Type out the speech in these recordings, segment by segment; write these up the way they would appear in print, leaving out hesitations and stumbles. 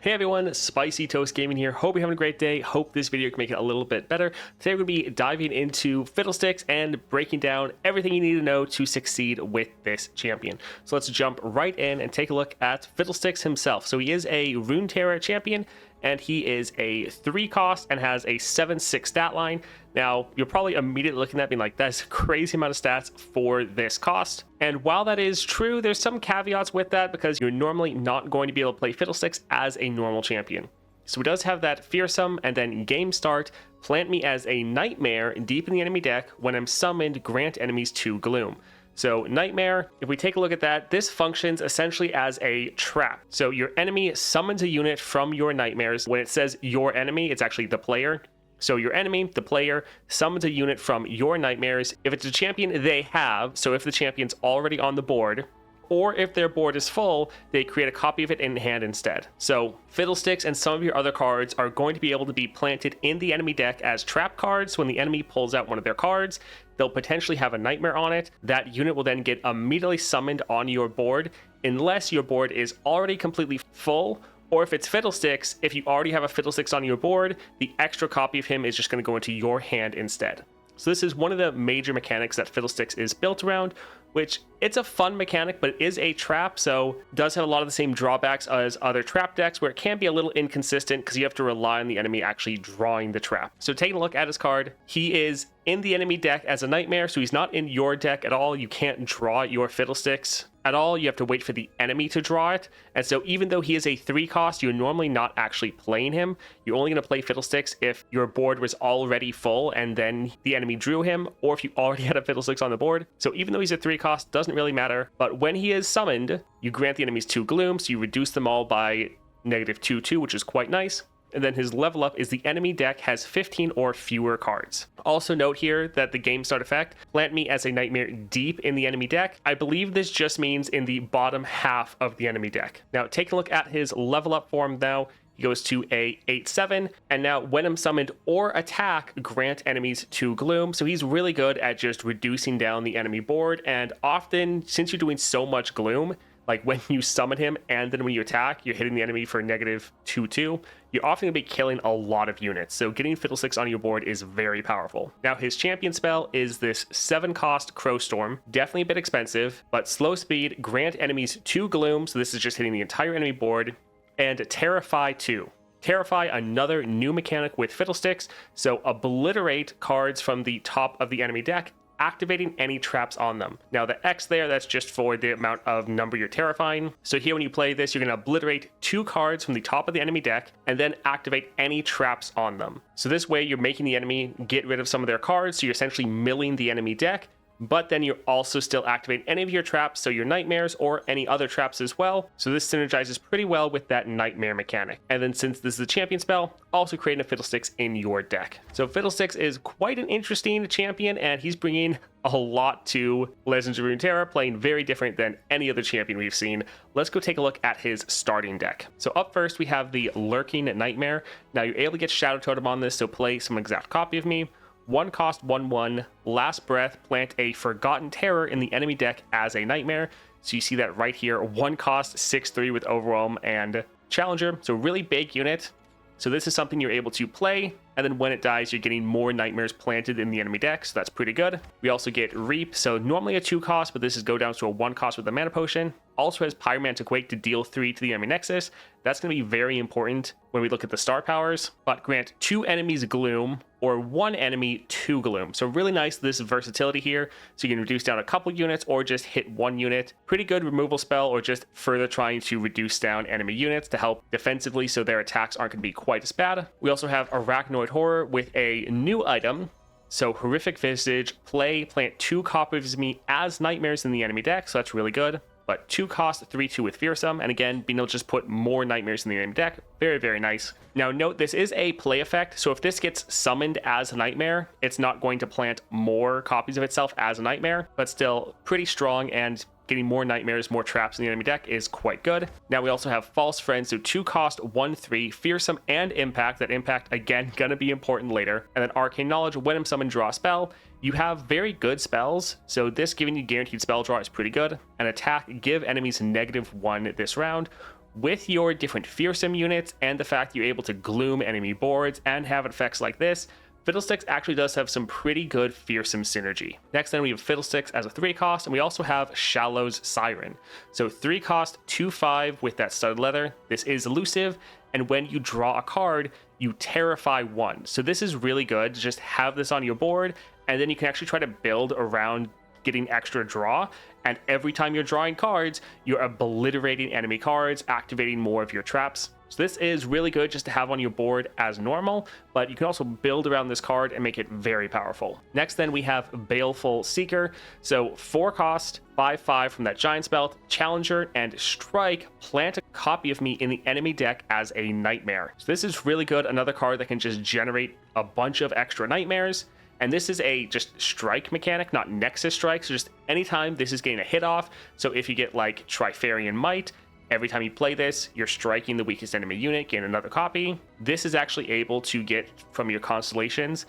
Hey everyone, Spicy Toast Gaming here. Hope you're having a great day. Hope this video can make it a little bit better. Today we're going to be diving into Fiddlesticks and breaking down everything you need to know to succeed with this champion. So let's jump right in and take a look at Fiddlesticks himself. So he is a Runeterra champion, and he is a 3 cost and has a 7-6 stat line. Now, you're probably immediately looking at me like, that's a crazy amount of stats for this cost. And while that is true, there's some caveats with that because you're normally not going to be able to play Fiddlesticks as a normal champion. So he does have that fearsome, and then game start, plant me as a nightmare deep in the enemy deck. When I'm summoned, grant enemies 2 gloom. So Nightmare, if we take a look at that, this functions essentially as a trap. So your enemy summons a unit from your nightmares. When it says your enemy, it's actually the player. So your enemy, the player, summons a unit from your nightmares. If it's a champion they have, so if the champion's already on the board, or if their board is full, they create a copy of it in hand instead. So Fiddlesticks and some of your other cards are going to be able to be planted in the enemy deck as trap cards. When the enemy pulls out one of their cards, they'll potentially have a nightmare on it. That unit will then get immediately summoned on your board unless your board is already completely full. Or if it's Fiddlesticks, if you already have a Fiddlesticks on your board, the extra copy of him is just going to go into your hand instead. So this is one of the major mechanics that Fiddlesticks is built around, which it's a fun mechanic, but it is a trap, so it does have a lot of the same drawbacks as other trap decks, where it can be a little inconsistent because you have to rely on the enemy actually drawing the trap. So taking a look at his card, he is in the enemy deck as a nightmare, so he's not in your deck at all. You can't draw your Fiddlesticks at all. You have to wait for the enemy to draw it. And so even though he is a 3 cost, you're normally not actually playing him. You're only going to play Fiddlesticks if your board was already full and then the enemy drew him, or if you already had a Fiddlesticks on the board. So even though he's a 3 cost, doesn't really matter. But when he is summoned, you grant the enemies 2 gloom, so you reduce them all by -2/2, which is quite nice. And then his level up is the enemy deck has 15 or fewer cards. Also note here that the game start effect, plant me as a nightmare deep in the enemy deck. I believe this just means in the bottom half of the enemy deck. Now take a look at his level up form now. He goes to a 8/7, and now when I'm summoned or attack, grant enemies 2 gloom. So he's really good at just reducing down the enemy board, and often, since you're doing so much gloom, like when you summon him and then when you attack, you're hitting the enemy for -2/2. You're often going to be killing a lot of units, so getting Fiddlesticks on your board is very powerful. Now his champion spell is this 7 cost Crow Storm. Definitely a bit expensive, but slow speed, grant enemies 2 gloom, so this is just hitting the entire enemy board, and Terrify 2. Terrify, another new mechanic with Fiddlesticks, so obliterate cards from the top of the enemy deck, activating any traps on them. Now the X there, that's just for the amount of number you're terrifying. So here when you play this, you're going to obliterate 2 cards from the top of the enemy deck and then activate any traps on them. So this way you're making the enemy get rid of some of their cards, so you're essentially milling the enemy deck, but then you're also still activating any of your traps, so your nightmares or any other traps as well. So this synergizes pretty well with that nightmare mechanic. And then since this is a champion spell, also creating a Fiddlesticks in your deck. So Fiddlesticks is quite an interesting champion, and he's bringing a lot to Legends of Runeterra, playing very different than any other champion we've seen. Let's go take a look at his starting deck. So up first, we have the Lurking Nightmare. Now you're able to get Shadow Totem on this, so play some exact copy of me. 1 cost 1/1, last breath, plant a Forgotten Terror in the enemy deck as a nightmare. So you see that right here, 1 cost 6/3 with Overwhelm and Challenger. So really big unit. So this is something you're able to play, and then when it dies, you're getting more nightmares planted in the enemy deck, so that's pretty good. We also get Reap, so normally a 2 cost, but this is go down to a 1 cost with a mana potion. Also has Pyromantic Wake to deal 3 to the enemy nexus. That's going to be very important when we look at the star powers, but grant 2 enemies gloom or 1 enemy 2 gloom. So really nice, this versatility here. So you can reduce down a couple units or just hit 1 unit. Pretty good removal spell, or just further trying to reduce down enemy units to help defensively so their attacks aren't going to be quite as bad. We also have Arachnoid Horror with a new item. So Horrific Visage, plant 2 copies of me as nightmares in the enemy deck, so that's really good. But 2 cost 3/2 with Fearsome, and again, being able to just put more nightmares in the enemy deck, very, very nice. Now note, this is a play effect, so if this gets summoned as a nightmare, it's not going to plant more copies of itself as a nightmare, but still pretty strong, and getting more nightmares, more traps in the enemy deck is quite good. Now we also have False Friend, so 2 cost 1/3, Fearsome and Impact. That Impact, again, gonna be important later. And then Arcane Knowledge, when I'm summoned, draw a spell. You have very good spells, so this giving you guaranteed spell draw is pretty good. An attack, give enemies -1 this round, with your different fearsome units and the fact that you're able to gloom enemy boards and have effects like this, Fiddlesticks actually does have some pretty good fearsome synergy. Next then we have Fiddlesticks as a 3 cost, and we also have Shallow's Siren. So 3 cost, 2/5 with that studded leather. This is elusive, and when you draw a card, you terrify 1. So this is really good to just have this on your board, and then you can actually try to build around getting extra draw, and every time you're drawing cards, you're obliterating enemy cards, activating more of your traps. So this is really good just to have on your board as normal, but you can also build around this card and make it very powerful. Next then we have Baleful Seeker. So 4 cost, 5/5 from that Giant's Belt, Challenger, and Strike, plant a copy of me in the enemy deck as a nightmare. So this is really good, another card that can just generate a bunch of extra nightmares. And this is a just strike mechanic, not Nexus Strike, so just anytime this is getting a hit off. So if you get like Trifarian Might, every time you play this, you're striking the weakest enemy unit, gain another copy. This is actually able to get from your constellations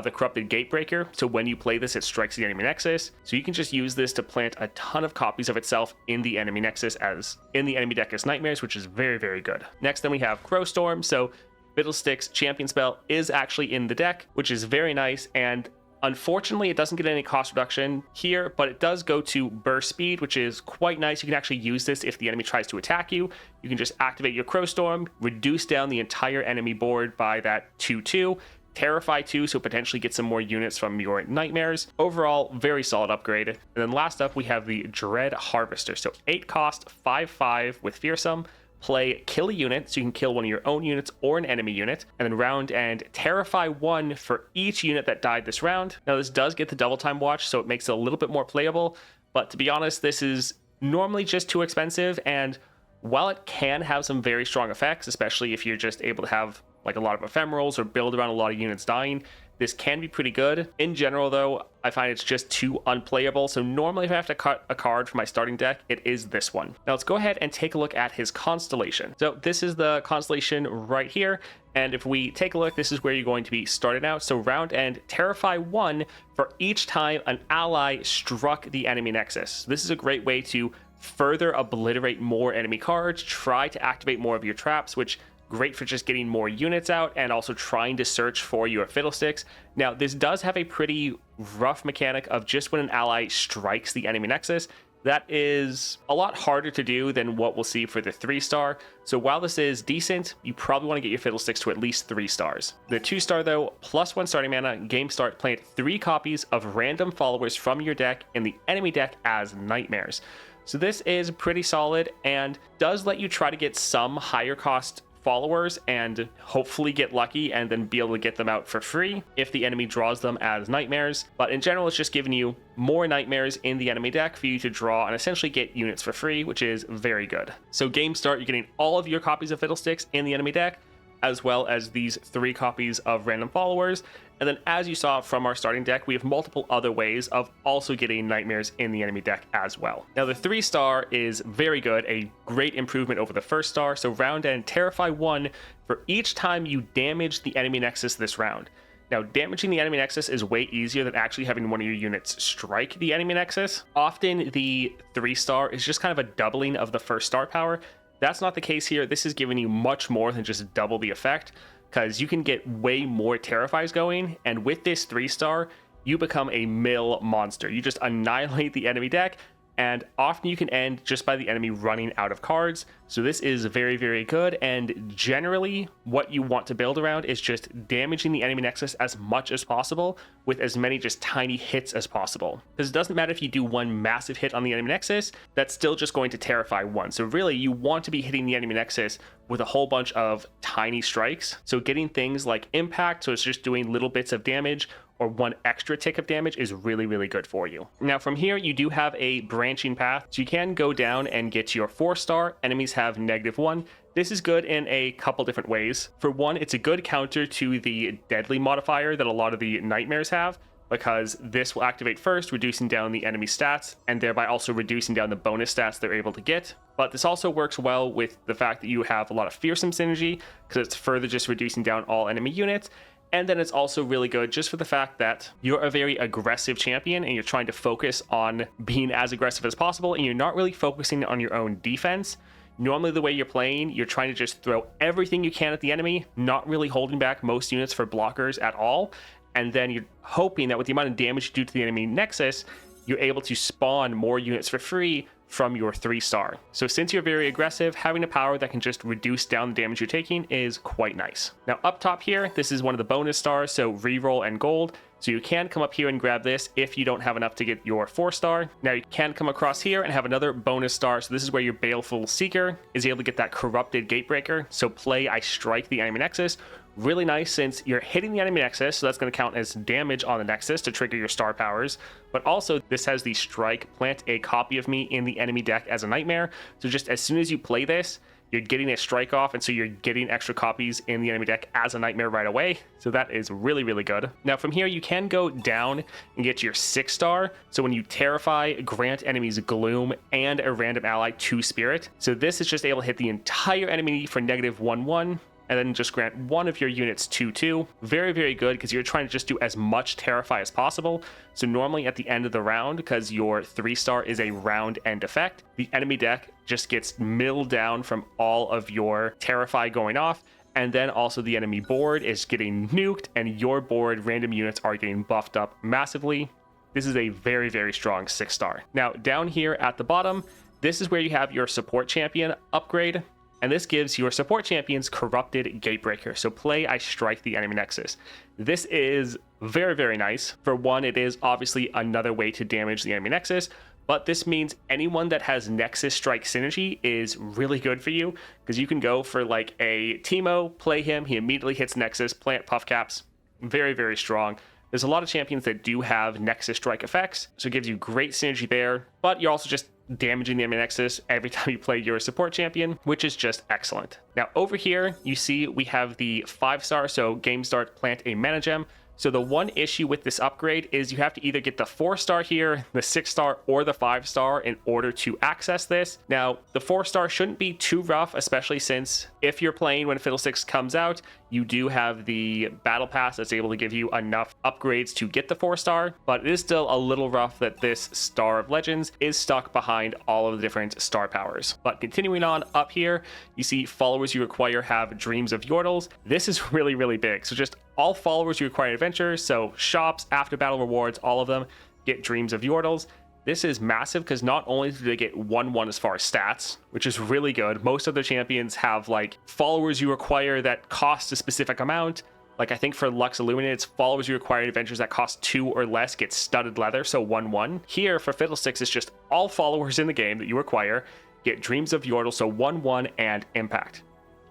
the Corrupted Gatebreaker. So when you play this, it strikes the enemy nexus. So you can just use this to plant a ton of copies of itself in the enemy nexus as in the enemy deck as nightmares, which is very, very good. Next, then we have Crowstorm. So Fiddlesticks champion spell is actually in the deck, which is very nice, and unfortunately it doesn't get any cost reduction here, but it does go to burst speed, which is quite nice. You can actually use this if the enemy tries to attack you. You can just activate your Crowstorm, reduce down the entire enemy board by that 2/2, Terrify 2, so potentially get some more units from your nightmares. Overall, very solid upgrade. And then last up we have the Dread Harvester. So 8 cost, 5/5 with fearsome. Play kill a unit, so you can kill one of your own units or an enemy unit, and then round and terrify 1 for each unit that died this round. Now this does get the double time watch, so it makes it a little bit more playable, but to be honest, this is normally just too expensive, and while it can have some very strong effects, especially if you're just able to have like a lot of ephemerals or build around a lot of units dying, this can be pretty good. In general though, I find it's just too unplayable, so normally if I have to cut a card from my starting deck, it is this one. Now let's go ahead and take a look at his constellation. So this is the constellation right here, and if we take a look, this is where you're going to be starting out. So round end, terrify 1 for each time an ally struck the enemy nexus. This is a great way to further obliterate more enemy cards, try to activate more of your traps, which great for just getting more units out and also trying to search for your Fiddlesticks. Now, this does have a pretty rough mechanic of just when an ally strikes the enemy nexus. That is a lot harder to do than what we'll see for the 3-star. So while this is decent, you probably want to get your Fiddlesticks to at least 3 stars. The 2-star though, +1 starting mana, game start, plant 3 copies of random followers from your deck in the enemy deck as nightmares. So this is pretty solid and does let you try to get some higher cost followers and hopefully get lucky and then be able to get them out for free if the enemy draws them as nightmares. But in general, it's just giving you more nightmares in the enemy deck for you to draw and essentially get units for free, which is very good. So game start, you're getting all of your copies of Fiddlesticks in the enemy deck, as well as these 3 copies of random followers. And then as you saw from our starting deck, we have multiple other ways of also getting nightmares in the enemy deck as well. Now the 3-star is very good, a great improvement over the 1-star. So round end, terrify 1 for each time you damage the enemy nexus this round. Now, damaging the enemy nexus is way easier than actually having one of your units strike the enemy nexus. Often the 3-star is just kind of a doubling of the 1-star power. That's not the case here. This is giving you much more than just double the effect, because you can get way more Terrifies going, and with this 3-star, you become a mill monster. You just annihilate the enemy deck, and often you can end just by the enemy running out of cards. So this is very, very good, and generally what you want to build around is just damaging the enemy nexus as much as possible with as many just tiny hits as possible. Because it doesn't matter if you do one massive hit on the enemy nexus, that's still just going to terrify 1. So really you want to be hitting the enemy nexus with a whole bunch of tiny strikes. So getting things like impact, so it's just doing little bits of damage, or 1 extra tick of damage is really, really good for you. Now from here, you do have a branching path. So you can go down and get your 4-star. Enemies have -1. This is good in a couple different ways. For one, it's a good counter to the deadly modifier that a lot of the nightmares have, because this will activate first, reducing down the enemy stats, and thereby also reducing down the bonus stats they're able to get. But this also works well with the fact that you have a lot of fearsome synergy, because it's further just reducing down all enemy units. And then it's also really good just for the fact that you're a very aggressive champion and you're trying to focus on being as aggressive as possible, and you're not really focusing on your own defense. Normally the way you're playing, you're trying to just throw everything you can at the enemy, not really holding back most units for blockers at all. And then you're hoping that with the amount of damage you do to the enemy Nexus, you're able to spawn more units for free from your 3-star. So since you're very aggressive, having a power that can just reduce down the damage you're taking is quite nice. Now up top here, this is one of the bonus stars, so reroll and gold. So you can come up here and grab this if you don't have enough to get your 4-star. Now you can come across here and have another bonus star. So this is where your Baleful Seeker is able to get that corrupted Gatebreaker. So play I Strike the enemy Nexus. Really nice since you're hitting the enemy Nexus, so that's going to count as damage on the Nexus to trigger your star powers. But also this has the Strike, plant a copy of me in the enemy deck as a nightmare. So just as soon as you play this, you're getting a strike off, and so you're getting extra copies in the enemy deck as a nightmare right away. So that is really, really good. Now from here, you can go down and get your 6-star. So when you Terrify, grant enemies Gloom and a random ally 2 Spirit. So this is just able to hit the entire enemy for -1/1. And then just grant one of your units 2/2. Very, very good, because you're trying to just do as much Terrify as possible. So normally at the end of the round, because your 3-star is a round end effect, the enemy deck just gets milled down from all of your Terrify going off. And then also the enemy board is getting nuked, and your board random units are getting buffed up massively. This is a very, very strong 6-star. Now down here at the bottom, this is where you have your support champion upgrade. And this gives your support champions corrupted Gatebreaker. So play I Strike the enemy Nexus. This is very, very nice. For one, it is obviously another way to damage the enemy Nexus, but this means anyone that has Nexus Strike synergy is really good for you, because you can go for like a Teemo, play him, he immediately hits Nexus, plant Puff Caps. Very, very strong. There's a lot of champions that do have Nexus Strike effects, so it gives you great synergy there, but you're also just damaging the enemy Nexus every time you play your support champion, which is just excellent. Now over here, you see we have the 5-star, so game start, plant a mana gem. So the one issue with this upgrade is you have to either get the 4-star here, the 6-star, or the 5-star in order to access this. Now, the 4-star shouldn't be too rough, especially since if you're playing when Fiddlesticks comes out, you do have the battle pass that's able to give you enough upgrades to get the 4-star, but it is still a little rough that this Star of Legends is stuck behind all of the different star powers. But continuing on up here, you see followers you require have Dreams of Yordles. This is really, really big. So just all followers you require in adventures, so shops, after battle rewards, all of them get Dreams of Yordles. This is massive because not only do they get 1/1 as far as stats, which is really good. Most other champions have like followers you require that cost a specific amount. Like I think for Lux Illuminated, it's followers you require in adventures that cost 2 or less get studded leather, so 1/1. Here for Fiddlesticks, it's just all followers in the game that you require get Dreams of Yordle, so 1/1 and Impact.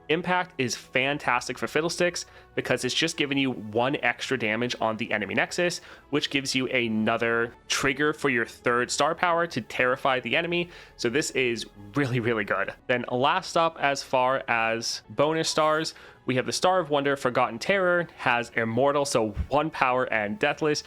Impact is fantastic for Fiddlesticks because it's just giving you 1 extra damage on the enemy Nexus, which gives you another trigger for your 3rd star power to terrify the enemy. So this is really, really good. Then last up, as far as bonus stars, we have the Star of Wonder, Forgotten Terror, has Immortal, so 1 power and Deathless.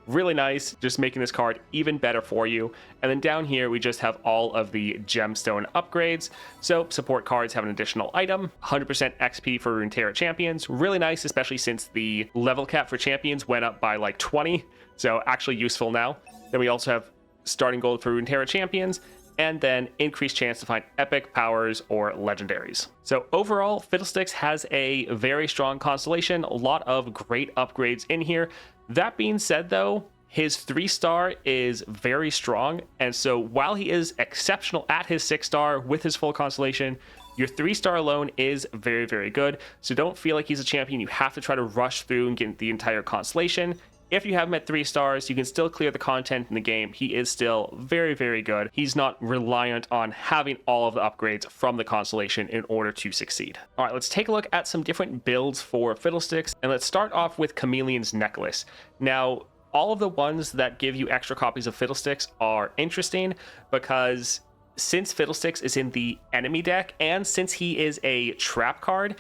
Really nice, just making this card even better for you. And then down here, we just have all of the gemstone upgrades. So support cards have an additional item, 100% XP for Runeterra champions. Really nice, especially since the level cap for champions went up by like 20. So actually useful now. Then we also have starting gold for Runeterra champions, and then increased chance to find epic powers or legendaries. So overall, Fiddlesticks has a very strong constellation, a lot of great upgrades in here. That being said though, his 3-star is very strong, and so while he is exceptional at his 6-star with his full constellation, your 3-star alone is very, very good. So don't feel like he's a champion you have to try to rush through and get the entire constellation. If you have him at 3 stars, you can still clear the content in the game. He is still very, very good. He's not reliant on having all of the upgrades from the constellation in order to succeed. All right, let's take a look at some different builds for Fiddlesticks, and let's start off with Chameleon's Necklace. Now, all of the ones that give you extra copies of Fiddlesticks are interesting because since Fiddlesticks is in the enemy deck, and since he is a trap card,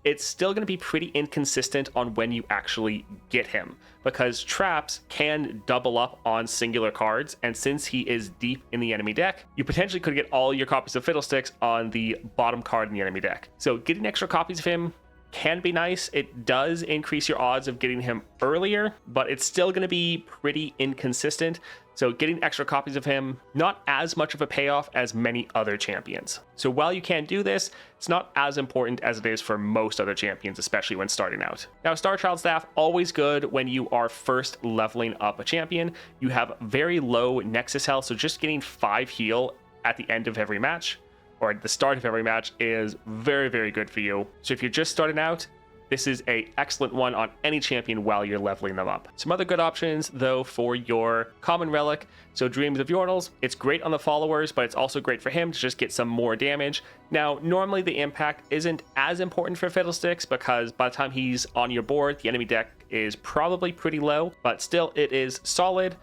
it's still going to be pretty inconsistent on when you actually get him, because traps can double up on singular cards, and since he is deep in the enemy deck, you potentially could get all your copies of Fiddlesticks on the bottom card in the enemy deck. So getting extra copies of him can be nice. It does increase your odds of getting him earlier, but it's still going to be pretty inconsistent. So getting extra copies of him, not as much of a payoff as many other champions. So while you can do this, it's not as important as it is for most other champions, especially when starting out. Now, Star Child Staff, always good when you are first leveling up a champion. You have very low Nexus health, so just getting 5 heal at the end of every match, or at the start of every match, is very, very good for you. So if you're just starting out, this is an excellent one on any champion while you're leveling them up. Some other good options, though, for your common relic. So Dreams of Yordles, it's great on the followers, but it's also great for him to just get some more damage. Now, normally the impact isn't as important for Fiddlesticks because by the time he's on your board, the enemy deck is probably pretty low, but still it is solid.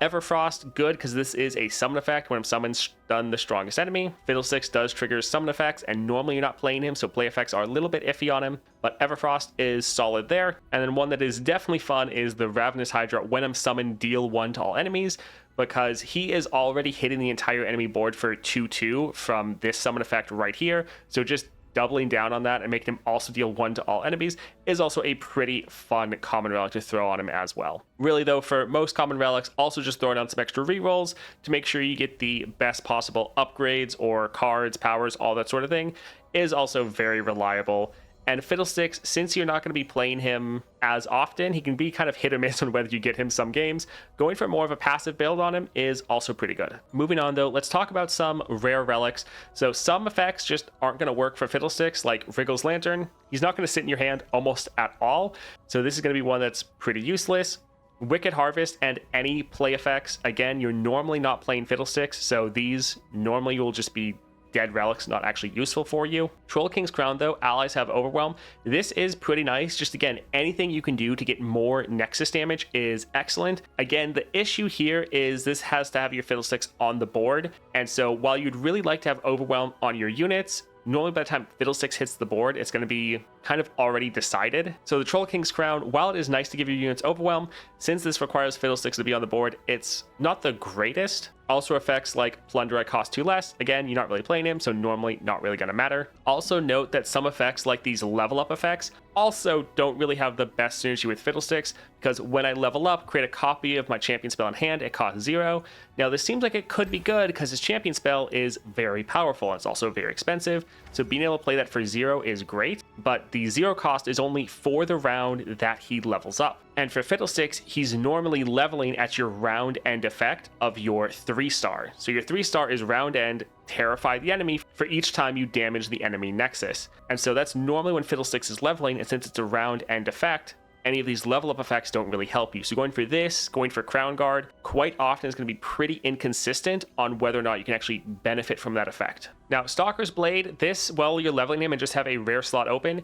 Everfrost, good because this is a summon effect. When summon stun the strongest enemy, Fiddlesticks does trigger summon effects, and normally you're not playing him, so play effects are a little bit iffy on him, but Everfrost is solid there. And then one that is definitely fun is the Ravenous Hydra. When I'm summoned, deal 1 to all enemies, because he is already hitting the entire enemy board for 2/2 from this summon effect right here. So just doubling down on that and making him also deal 1 to all enemies is also a pretty fun common relic to throw on him as well. Really though, for most common relics, also just throwing on some extra rerolls to make sure you get the best possible upgrades or cards, powers, all that sort of thing is also very reliable. And Fiddlesticks, since you're not going to be playing him as often, he can be kind of hit or miss on whether you get him some games. Going for more of a passive build on him is also pretty good. Moving on though, let's talk about some rare relics. So some effects just aren't going to work for Fiddlesticks, like Wriggle's Lantern. He's not going to sit in your hand almost at all. So this is going to be one that's pretty useless. Wicked Harvest and any play effects. Again, you're normally not playing Fiddlesticks, so these normally will just be dead relics, not actually useful for you. Troll King's Crown though, allies have Overwhelm. This is pretty nice. Just again, anything you can do to get more Nexus damage is excellent. Again, the issue here is this has to have your Fiddlesticks on the board. And so while you'd really like to have Overwhelm on your units, normally by the time Fiddlesticks hits the board, it's going to be kind of already decided. So the Troll King's Crown, while it is nice to give your units Overwhelm, since this requires Fiddlesticks to be on the board, it's not the greatest. Also effects like Plunderer cost 2 less. Again, you're not really playing him, so normally not really going to matter. Also note that some effects like these level up effects also don't really have the best synergy with Fiddlesticks, because when I level up, create a copy of my champion spell in hand, it costs 0. Now this seems like it could be good because his champion spell is very powerful and it's also very expensive. So being able to play that for 0 is great, but the 0 cost is only for the round that he levels up. And for Fiddlesticks, he's normally leveling at your round end effect of your 3-star. So your 3-star is round end, terrify the enemy for each time you damage the enemy Nexus. And so that's normally when Fiddlesticks is leveling, and since it's a round end effect, any of these level up effects don't really help you. So going for this, going for Crown Guard, quite often is going to be pretty inconsistent on whether or not you can actually benefit from that effect. Now, Stalker's Blade, this, while you're leveling him and just have a rare slot open,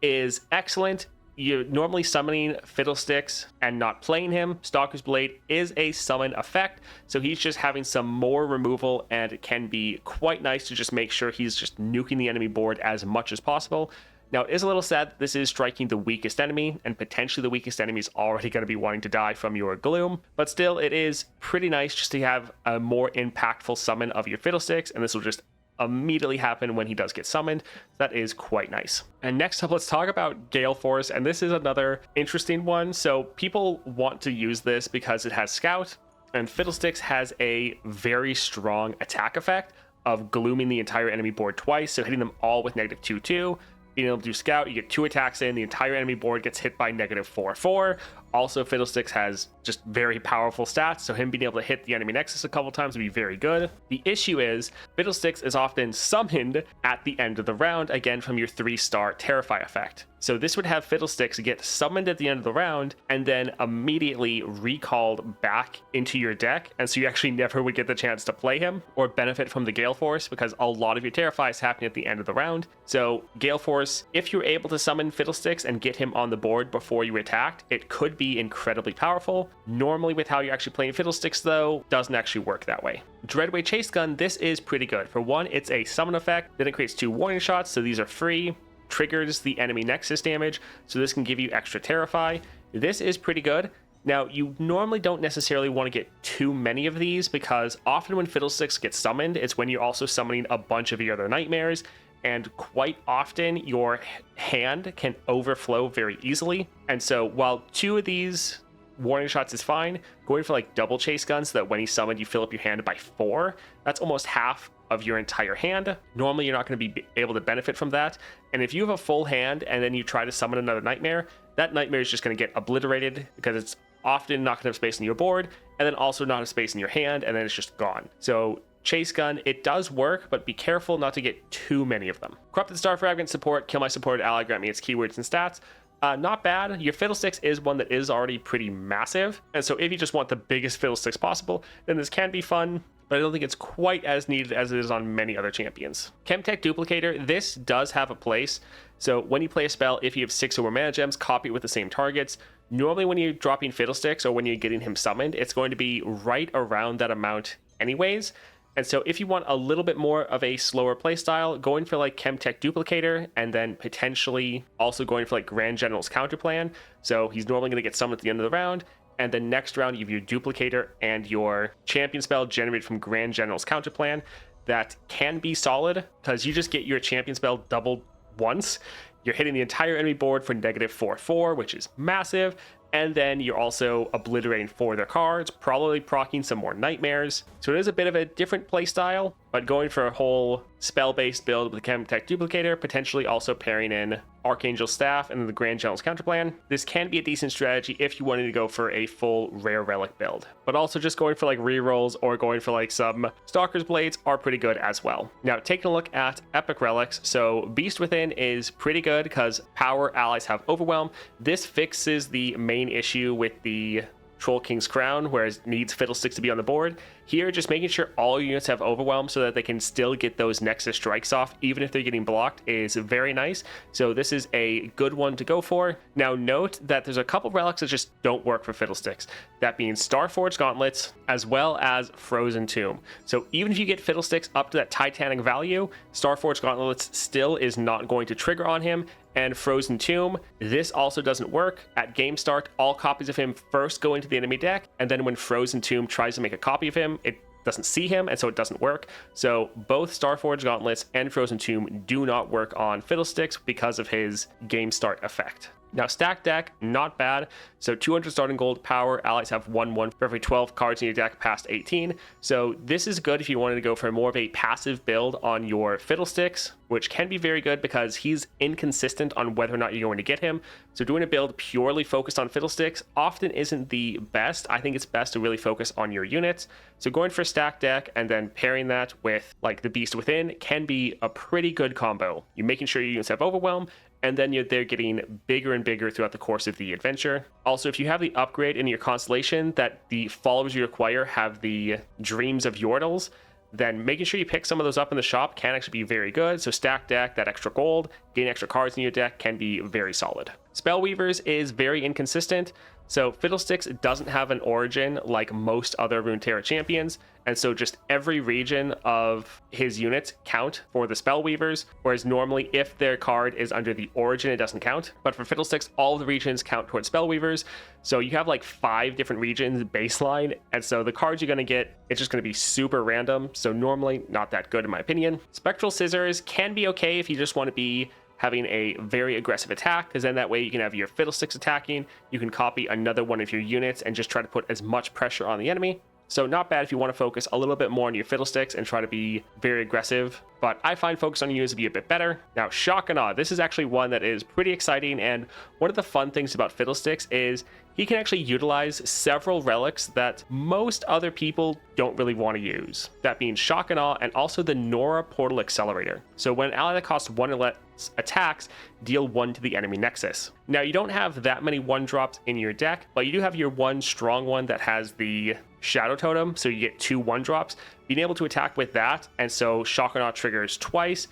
is excellent. You're normally summoning Fiddlesticks and not playing him. Stalker's Blade is a summon effect, so he's just having some more removal, and it can be quite nice to just make sure he's just nuking the enemy board as much as possible. Now, it is a little sad that this is striking the weakest enemy, and potentially the weakest enemy is already going to be wanting to die from your Gloom, but still, it is pretty nice just to have a more impactful summon of your Fiddlesticks, and this will just immediately happen when he does get summoned. That is quite nice. And next up, let's talk about Gale Force, and this is another interesting one. So people want to use this because it has Scout, and Fiddlesticks has a very strong attack effect of glooming the entire enemy board twice, so hitting them all with -2/2. Being able to do Scout, you get 2 attacks in, the entire enemy board gets hit by -4/4. Also, Fiddlesticks has just very powerful stats, so him being able to hit the enemy Nexus a couple times would be very good. The issue is, Fiddlesticks is often summoned at the end of the round, again from your 3-star Terrify effect. So this would have Fiddlesticks get summoned at the end of the round, and then immediately recalled back into your deck, and so you actually never would get the chance to play him, or benefit from the Gale Force, because a lot of your Terrify is happening at the end of the round. So Gale Force, if you're able to summon Fiddlesticks and get him on the board before you attacked, it could be incredibly powerful. Normally with how you're actually playing Fiddlesticks though, doesn't actually work that way. Dreadway Chase Gun, this is pretty good. For one, it's a summon effect, then it creates 2 warning shots, so these are free, triggers the enemy Nexus damage, so this can give you extra Terrify. This is pretty good. Now, you normally don't necessarily want to get too many of these, because often when Fiddlesticks gets summoned, it's when you're also summoning a bunch of your other nightmares, and quite often your hand can overflow very easily. And so while 2 of these warning shots is fine, going for like double chase guns so that when he's summoned you fill up your hand by 4, that's almost half of your entire hand. Normally you're not going to be able to benefit from that, and if you have a full hand and then you try to summon another nightmare, that nightmare is just going to get obliterated because it's often not going to have space on your board, and then also not have space in your hand, and then it's just gone. So chase gun, it does work, but be careful not to get too many of them. Corrupted Star Fragment support, kill my supported ally, grant me its keywords and stats. Not bad. Your Fiddlesticks is one that is already pretty massive, and so if you just want the biggest Fiddlesticks possible, then this can be fun, but I don't think it's quite as needed as it is on many other champions. Chemtech Duplicator, this does have a place. So when you play a spell, if you have 6 or more mana gems, copy it with the same targets. Normally when you're dropping Fiddlesticks or when you're getting him summoned, it's going to be right around that amount anyways. And so if you want a little bit more of a slower playstyle, going for like Chemtech Duplicator and then potentially also going for like Grand General's Counterplan. So he's normally going to get summoned at the end of the round, and then next round you have your Duplicator and your champion spell generated from Grand General's Counterplan. That can be solid because you just get your champion spell doubled once. You're hitting the entire enemy board for -4/4, which is massive. And then you're also obliterating 4 of their cards, probably proccing some more nightmares. So it is a bit of a different playstyle, but going for a whole spell-based build with the Chemtech Duplicator, potentially also pairing in Archangel Staff and then the Grand General's Counterplan. This can be a decent strategy if you wanted to go for a full rare relic build. But also just going for like rerolls or going for like some Stalker's Blades are pretty good as well. Now taking a look at Epic Relics, so Beast Within is pretty good because power allies have Overwhelm. This fixes the main issue with the Troll King's Crown, whereas it needs Fiddlesticks to be on the board. Here, just making sure all units have Overwhelm so that they can still get those Nexus strikes off, even if they're getting blocked, is very nice. So this is a good one to go for. Now note that there's a couple relics that just don't work for Fiddlesticks. That being Starforged Gauntlets, as well as Frozen Tomb. So even if you get Fiddlesticks up to that Titanic value, Starforged Gauntlets still is not going to trigger on him. And Frozen Tomb, this also doesn't work. At game start, all copies of him first go into the enemy deck, and then when Frozen Tomb tries to make a copy of him, it doesn't see him, and so it doesn't work. So both Starforged Gauntlets and Frozen Tomb do not work on Fiddlesticks because of his game start effect. Now, stack deck, not bad. So 200 starting gold power, allies have 1/1 for every 12 cards in your deck past 18. So this is good if you wanted to go for more of a passive build on your Fiddlesticks, which can be very good because he's inconsistent on whether or not you're going to get him. So doing a build purely focused on Fiddlesticks often isn't the best. I think it's best to really focus on your units. So going for stack deck and then pairing that with like the Beast Within can be a pretty good combo. You're making sure your units have Overwhelm, and then they're getting bigger and bigger throughout the course of the adventure. Also, if you have the upgrade in your constellation that the followers you acquire have the Dreams of Yordles, then making sure you pick some of those up in the shop can actually be very good. So stack deck, that extra gold, gain extra cards in your deck can be very solid. Spellweavers is very inconsistent. So Fiddlesticks doesn't have an origin like most other Runeterra champions, and so just every region of his units count for the Spellweavers, whereas normally if their card is under the origin, it doesn't count. But for Fiddlesticks, all the regions count towards Spellweavers, so you have like 5 different regions baseline, and so the cards you're going to get, it's just going to be super random, so normally not that good in my opinion. Spectral Scissors can be okay if you just want to be having a very aggressive attack, because then that way you can have your Fiddlesticks attacking, you can copy another one of your units and just try to put as much pressure on the enemy. So not bad if you want to focus a little bit more on your Fiddlesticks and try to be very aggressive, but I find focus on your units to be a bit better. Now, Shock and Awe, this is actually one that is pretty exciting, and one of the fun things about Fiddlesticks is he can actually utilize several relics that most other people don't really want to use. That being Shock and Awe and also the Nora Portal Accelerator. So when an ally that costs 1 or less attacks, deal 1 to the enemy nexus. Now, you don't have that many 1-drops in your deck, but you do have your one strong one that has the Shadow Totem, so you get 2 1-drops. Being able to attack with that, and so Shock and Awe triggers twice,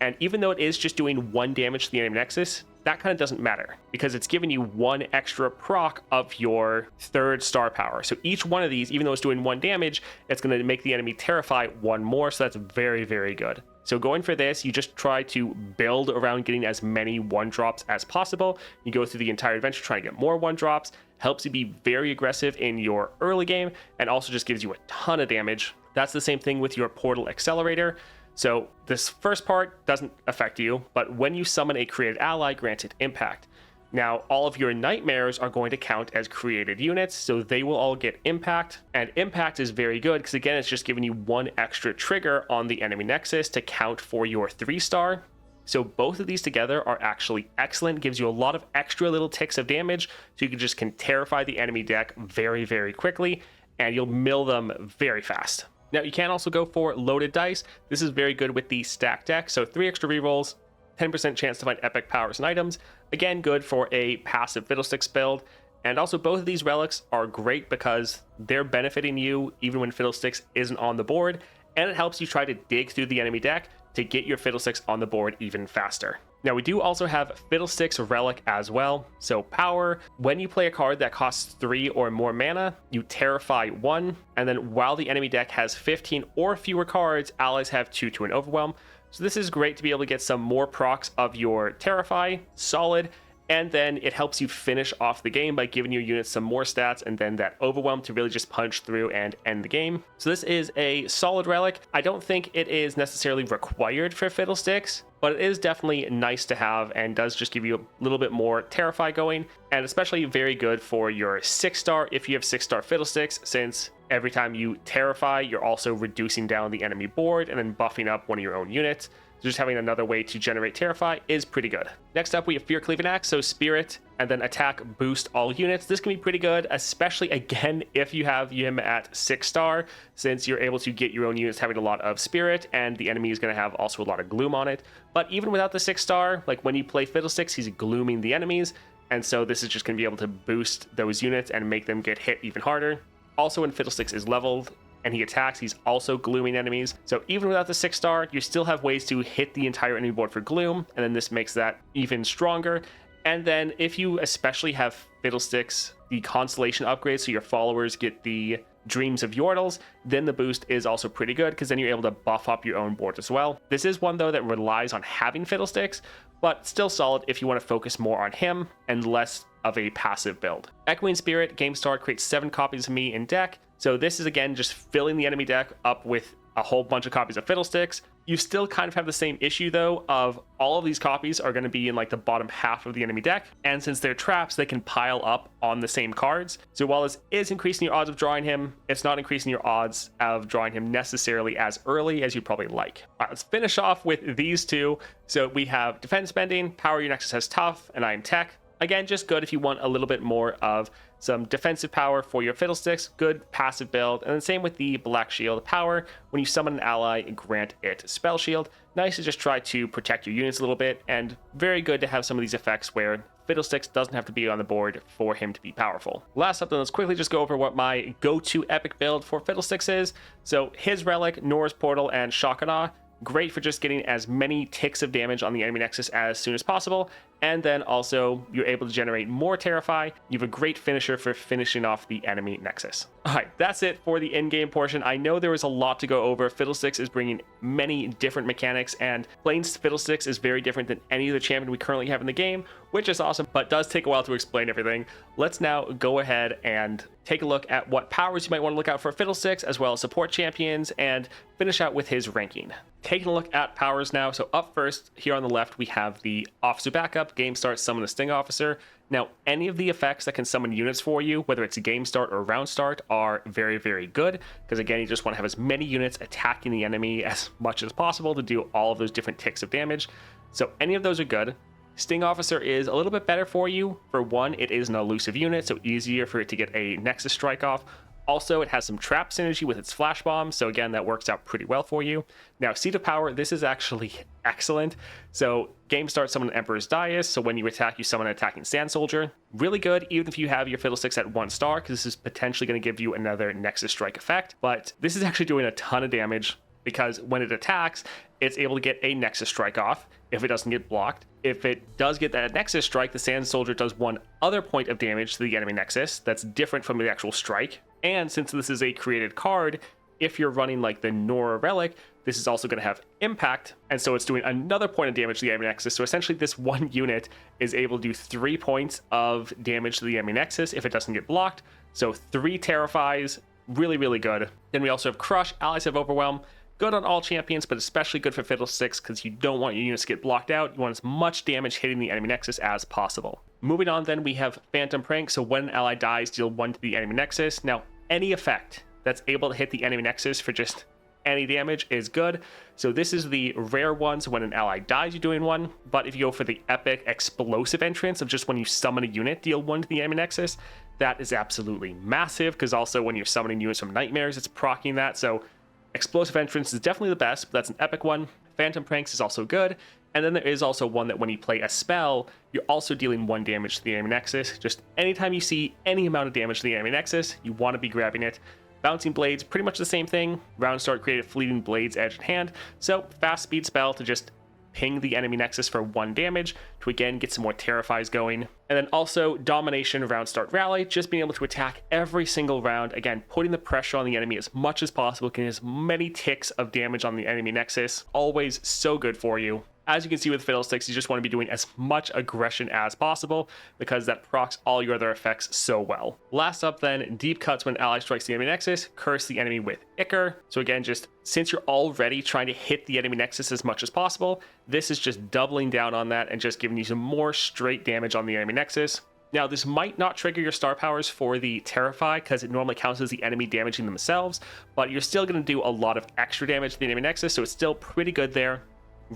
and even though it is just doing 1 damage to the enemy nexus, that kind of doesn't matter because it's giving you 1 extra proc of your 3rd star power. So each one of these, even though it's doing 1 damage, it's going to make the enemy terrify 1 more, so that's very, very good. So going for this, you just try to build around getting as many 1-drops as possible. You go through the entire adventure trying to get more 1-drops, helps you be very aggressive in your early game, and also just gives you a ton of damage. That's the same thing with your Portal Accelerator. So this first part doesn't affect you, but when you summon a created ally, granted impact. Now, all of your nightmares are going to count as created units, so they will all get impact. And impact is very good because, again, it's just giving you one extra trigger on the enemy nexus to count for your 3-star. So both of these together are actually excellent. Gives you a lot of extra little ticks of damage, so you can terrify the enemy deck very, very quickly, and you'll mill them very fast. Now, you can also go for loaded dice. This is very good with the stack deck, so 3 extra rerolls, 10% chance to find epic powers and items. Again, good for a passive Fiddlesticks build. And also both of these relics are great because they're benefiting you even when Fiddlesticks isn't on the board, and it helps you try to dig through the enemy deck to get your Fiddlesticks on the board even faster. Now, we do also have Fiddlesticks Relic as well. So power, when you play a card that costs 3 or more mana, you terrify 1, and then while the enemy deck has 15 or fewer cards, allies have 2 to an overwhelm. So this is great to be able to get some more procs of your Terrify, solid, and then it helps you finish off the game by giving your units some more stats and then that overwhelm to really just punch through and end the game. So this is a solid relic. I don't think it is necessarily required for Fiddlesticks, but it is definitely nice to have and does just give you a little bit more Terrify going, and especially very good for your 6-star if you have 6-star Fiddlesticks, since every time you Terrify, you're also reducing down the enemy board and then buffing up one of your own units. So just having another way to generate Terrify is pretty good. Next up, we have Fear Cleaving Axe, so Spirit, and then Attack, Boost all units. This can be pretty good, especially, again, if you have him at 6-star, since you're able to get your own units having a lot of Spirit, and the enemy is going to have also a lot of Gloom on it. But even without the 6-star, like when you play Fiddlesticks, he's glooming the enemies, and so this is just going to be able to boost those units and make them get hit even harder. Also, when Fiddlesticks is leveled and he attacks, he's also glooming enemies. So even without the 6-star, you still have ways to hit the entire enemy board for gloom, and then this makes that even stronger. And then if you especially have Fiddlesticks, the Constellation Upgrades, so your followers get the Dreams of Yordles, then the boost is also pretty good because then you're able to buff up your own board as well. This is one, though, that relies on having Fiddlesticks, but still solid if you want to focus more on him and less of a passive build. Echoing Spirit, Game Start, creates 7 copies of me in deck. So this is, again, just filling the enemy deck up with a whole bunch of copies of Fiddlesticks. You still kind of have the same issue, though, of all of these copies are going to be in like the bottom half of the enemy deck. And since they're traps, they can pile up on the same cards. So while this is increasing your odds of drawing him, it's not increasing your odds of drawing him necessarily as early as you'd probably like. All right, let's finish off with these two. So we have Defense Spending, Power Your Nexus has Tough, and I am Tech. Again, just good if you want a little bit more of some defensive power for your Fiddlesticks. Good passive build. And then same with the Black Shield power. When you summon an ally, grant it Spell Shield. Nice to just try to protect your units a little bit, and very good to have some of these effects where Fiddlesticks doesn't have to be on the board for him to be powerful. Last up, then, let's quickly just go over what my go-to epic build for Fiddlesticks is. So his Relic, Nora's Portal, and Shock and Awe. Great for just getting as many ticks of damage on the enemy nexus as soon as possible, and then also you're able to generate more Terrify. You have a great finisher for finishing off the enemy nexus. All right, that's it for the in-game portion. I know there was a lot to go over. Fiddlesticks is bringing many different mechanics, and playing Fiddlesticks is very different than any other champion we currently have in the game, which is awesome, but does take a while to explain everything. Let's now go ahead and take a look at what powers you might want to look out for Fiddlesticks, as well as support champions, and finish out with his ranking. Taking a look at powers now. So up first, here on the left, we have the Officer Backup, Game Start, Summon a Sting Officer. Now, any of the effects that can summon units for you, whether it's a Game Start or Round Start, are very, very good, because again, you just want to have as many units attacking the enemy as much as possible to do all of those different ticks of damage. So any of those are good. Sting Officer is a little bit better for you. For one, it is an elusive unit, so easier for it to get a Nexus Strike off. Also, it has some trap synergy with its flash bomb, so again, that works out pretty well for you. Now, Seat of Power, this is actually excellent. So Game Start, summon an Emperor's Dais, so when you attack, you summon an attacking Sand Soldier. Really good, even if you have your Fiddlesticks at 1 star, because this is potentially going to give you another Nexus Strike effect. But this is actually doing a ton of damage, because when it attacks, it's able to get a Nexus Strike off if it doesn't get blocked. If it does get that Nexus Strike, the Sand Soldier does 1 other point of damage to the enemy Nexus that's different from the actual strike. And since this is a created card, if you're running like the Nora Relic, this is also going to have impact, and so it's doing another point of damage to the enemy nexus. So essentially this one unit is able to do 3 points of damage to the enemy nexus if it doesn't get blocked. So 3 terrifies, really, really good. Then we also have Crush, allies have Overwhelm. Good on all champions, but especially good for Fiddlesticks because you don't want your units to get blocked out. You want as much damage hitting the enemy nexus as possible. Moving on then, we have Phantom Prank. So when an ally dies, deal 1 to the enemy nexus. Now, any effect that's able to hit the enemy nexus for just any damage is good. So this is the rare ones. When an ally dies, you're doing 1. But if you go for the epic explosive entrance of just when you summon a unit, deal 1 to the enemy nexus, that is absolutely massive, because also when you're summoning units from nightmares, it's proccing that. So explosive entrance is definitely the best, but that's an epic one. Phantom Pranks is also good. And then there is also one that when you play a spell, you're also dealing 1 damage to the enemy nexus. Just anytime you see any amount of damage to the enemy nexus, you want to be grabbing it. Bouncing Blades, pretty much the same thing. Round start created Fleeting Blades edge in hand. So fast speed spell to just ping the enemy nexus for 1 damage to again get some more Terrifies going. And then also Domination round start rally, just being able to attack every single round, again putting the pressure on the enemy as much as possible, getting as many ticks of damage on the enemy nexus. Always so good for you. As you can see with Fiddlesticks, you just want to be doing as much aggression as possible because that procs all your other effects so well. Last up then, Deep Cuts when ally strikes the enemy nexus, curse the enemy with Ichor. So again, just since you're already trying to hit the enemy nexus as much as possible, this is just doubling down on that and just giving you some more straight damage on the enemy nexus. Now, this might not trigger your star powers for the Terrify because it normally counts as the enemy damaging themselves, but you're still going to do a lot of extra damage to the enemy nexus, so it's still pretty good there.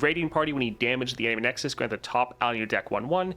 Raiding Party, when you damage the enemy nexus, grant the top ally on your deck 1/1.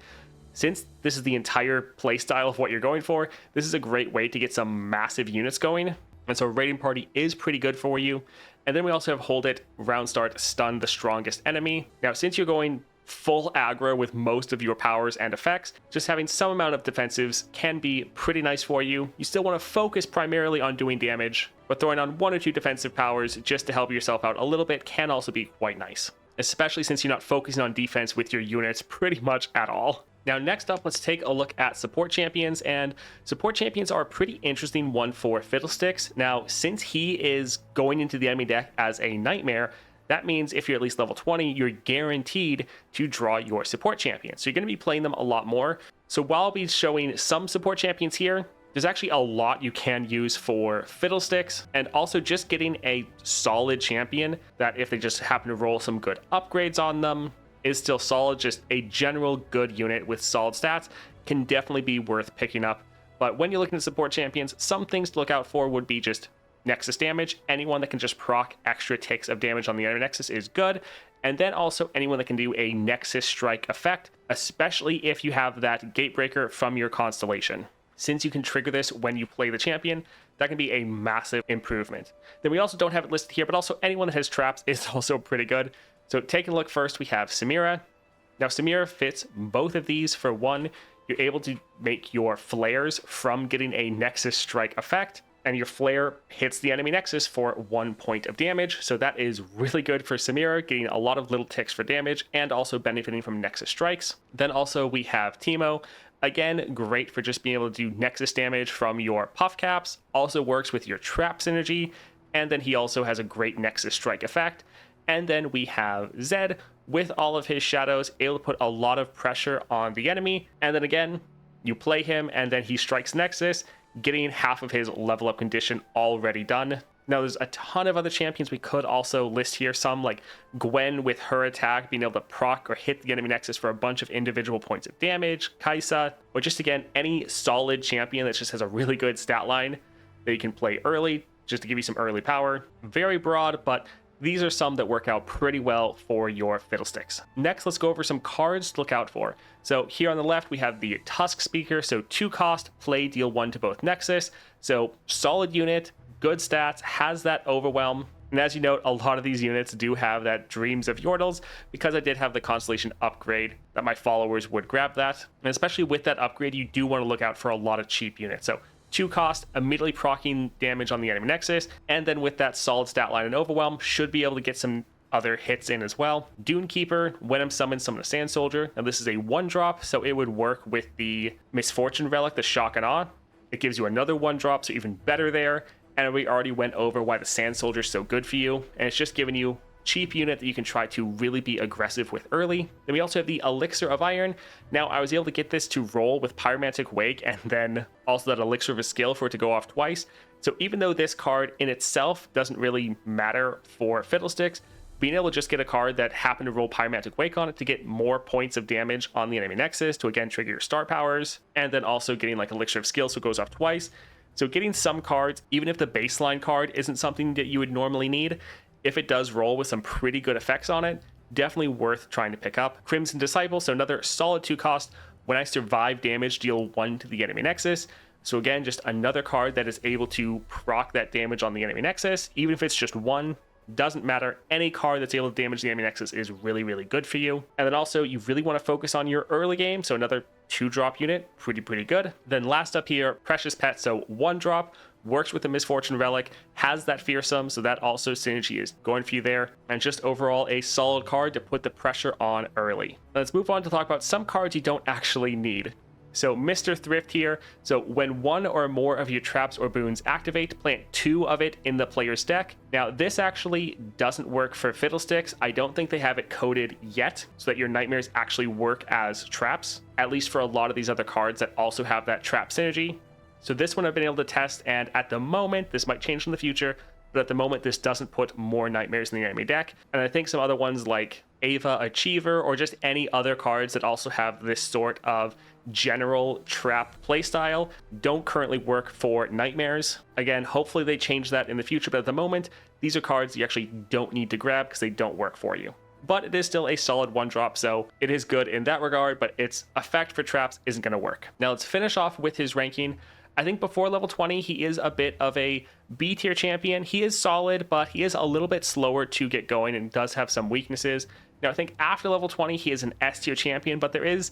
Since this is the entire playstyle of what you're going for, this is a great way to get some massive units going. And so Raiding Party is pretty good for you. And then we also have Hold It, round start, stun the strongest enemy. Now, since you're going full aggro with most of your powers and effects, just having some amount of defensives can be pretty nice for you. You still want to focus primarily on doing damage, but throwing on 1 or 2 defensive powers just to help yourself out a little bit can also be quite nice, especially since you're not focusing on defense with your units pretty much at all. Now, next up, let's take a look at support champions, and support champions are a pretty interesting one for Fiddlesticks. Now, since he is going into the enemy deck as a nightmare, that means if you're at least level 20, you're guaranteed to draw your support champion. So you're going to be playing them a lot more. So while I'll be showing some support champions here, there's actually a lot you can use for Fiddlesticks, and also just getting a solid champion that if they just happen to roll some good upgrades on them is still solid. Just a general good unit with solid stats can definitely be worth picking up. But when you're looking at support champions, some things to look out for would be just Nexus damage. Anyone that can just proc extra ticks of damage on the enemy Nexus is good. And then also anyone that can do a Nexus strike effect, especially if you have that Gatebreaker from your Constellation. Since you can trigger this when you play the champion, that can be a massive improvement. Then we also don't have it listed here, but also anyone that has traps is also pretty good. So taking a look first, we have Samira. Now Samira fits both of these. For 1, you're able to make your flares from getting a Nexus strike effect, and your flare hits the enemy Nexus for 1 point of damage. So that is really good for Samira, getting a lot of little ticks for damage and also benefiting from Nexus strikes. Then also we have Teemo. Again, great for just being able to do Nexus damage from your Puff Caps. Also works with your Trap synergy. And then he also has a great Nexus strike effect. And then we have Zed with all of his shadows, able to put a lot of pressure on the enemy. And then again, you play him and then he strikes Nexus, getting half of his level up condition already done. Now there's a ton of other champions we could also list here. Some like Gwen with her attack, being able to proc or hit the enemy Nexus for a bunch of individual points of damage. Kaisa, or just again, any solid champion that just has a really good stat line that you can play early, just to give you some early power. Very broad, but these are some that work out pretty well for your Fiddlesticks. Next, let's go over some cards to look out for. So here on the left, we have the Tusk Speaker. So 2 cost, play, deal 1 to both Nexus. So solid unit, good stats, has that overwhelm. And as you note, a lot of these units do have that Dreams of Yordles, because I did have the Constellation upgrade that my followers would grab that. And especially with that upgrade, you do want to look out for a lot of cheap units. So 2 cost, immediately proccing damage on the enemy Nexus, and then with that solid stat line and overwhelm, should be able to get some other hits in as well. Dune Keeper, when I'm summoned, summon a Sand Soldier. Now this is a 1-drop, so it would work with the Misfortune Relic, the Shock and Awe. It gives you another 1-drop, so even better there. And we already went over why the Sand Soldier is so good for you, and it's just giving you cheap unit that you can try to really be aggressive with early. Then we also have the Elixir of Iron. Now, I was able to get this to roll with Pyromantic Wake and then also that Elixir of a skill for it to go off twice. So even though this card in itself doesn't really matter for Fiddlesticks, being able to just get a card that happened to roll Pyromantic Wake on it to get more points of damage on the enemy nexus to again trigger your star powers, and then also getting like Elixir of Skill so it goes off twice. So getting some cards, even if the baseline card isn't something that you would normally need, if it does roll with some pretty good effects on it, definitely worth trying to pick up. Crimson Disciple, so another solid 2 cost. When I survive damage, deal 1 to the enemy nexus. So again, just another card that is able to proc that damage on the enemy nexus, even if it's just 1. Doesn't matter. Any card that's able to damage the enemy nexus is really, really good for you. And then also, you really want to focus on your early game. So another 2-drop unit, pretty good. Then last up here, Precious Pet. So 1-drop, works with the Misfortune Relic, has that Fearsome. So that also synergy is going for you there. And just overall, a solid card to put the pressure on early. Let's move on to talk about some cards you don't actually need. So Mr. Thrift here. So when 1 or more of your traps or boons activate, plant 2 of it in the player's deck. Now this actually doesn't work for Fiddlesticks. I don't think they have it coded yet so that your nightmares actually work as traps, at least for a lot of these other cards that also have that trap synergy. So this one I've been able to test, and at the moment, this might change in the future, but at the moment this doesn't put more nightmares in the enemy deck. And I think some other ones like Ava Achiever or just any other cards that also have this sort of general trap playstyle don't currently work for nightmares. Again, hopefully they change that in the future, but at the moment these are cards you actually don't need to grab because they don't work for you. But it is still a solid 1-drop, so it is good in that regard, but its effect for traps isn't going to work. Now let's finish off with his ranking. I think before level 20, he is a bit of a B tier champion. He is solid, but he is a little bit slower to get going and does have some weaknesses. Now, I think after level 20, he is an S tier champion, but there is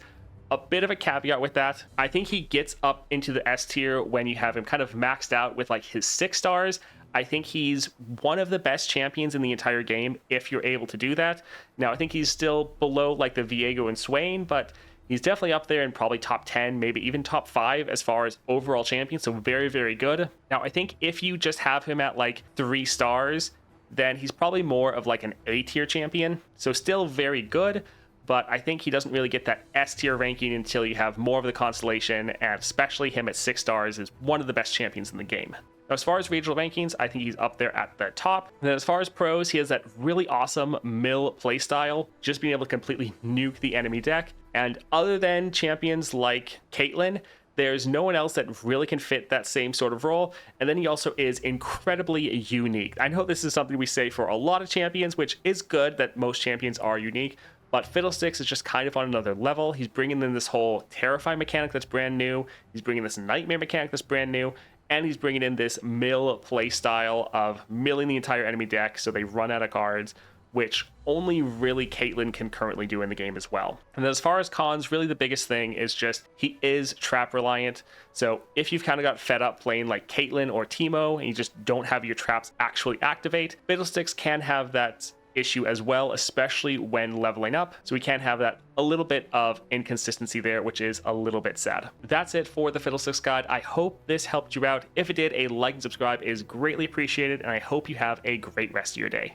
a bit of a caveat with that. I think he gets up into the S tier when you have him kind of maxed out with like his 6 stars. I think he's one of the best champions in the entire game if you're able to do that. Now, I think he's still below like the Viego and Swain, but he's definitely up there in probably top 10, maybe even top 5 as far as overall champion. So very, very good. Now, I think if you just have him at like 3 stars, then he's probably more of like an A tier champion. So still very good, but I think he doesn't really get that S tier ranking until you have more of the Constellation, and especially him at 6 stars is one of the best champions in the game. Now, as far as regional rankings, I think he's up there at the top. And then as far as pros, he has that really awesome mill playstyle, just being able to completely nuke the enemy deck. And other than champions like Caitlyn, there's no one else that really can fit that same sort of role. And then he also is incredibly unique. I know this is something we say for a lot of champions, which is good that most champions are unique, but Fiddlesticks is just kind of on another level. He's bringing in this whole Terrify mechanic that's brand new. He's bringing this Nightmare mechanic that's brand new. And he's bringing in this mill play style of milling the entire enemy deck so they run out of cards, which only really Caitlyn can currently do in the game as well. And then as far as cons, really the biggest thing is just he is trap reliant. So if you've kind of got fed up playing like Caitlyn or Teemo and you just don't have your traps actually activate, Fiddlesticks can have that issue as well, especially when leveling up. So we can have that a little bit of inconsistency there, which is a little bit sad. That's it for the Fiddlesticks guide. I hope this helped you out. If it did, a like and subscribe is greatly appreciated, and I hope you have a great rest of your day.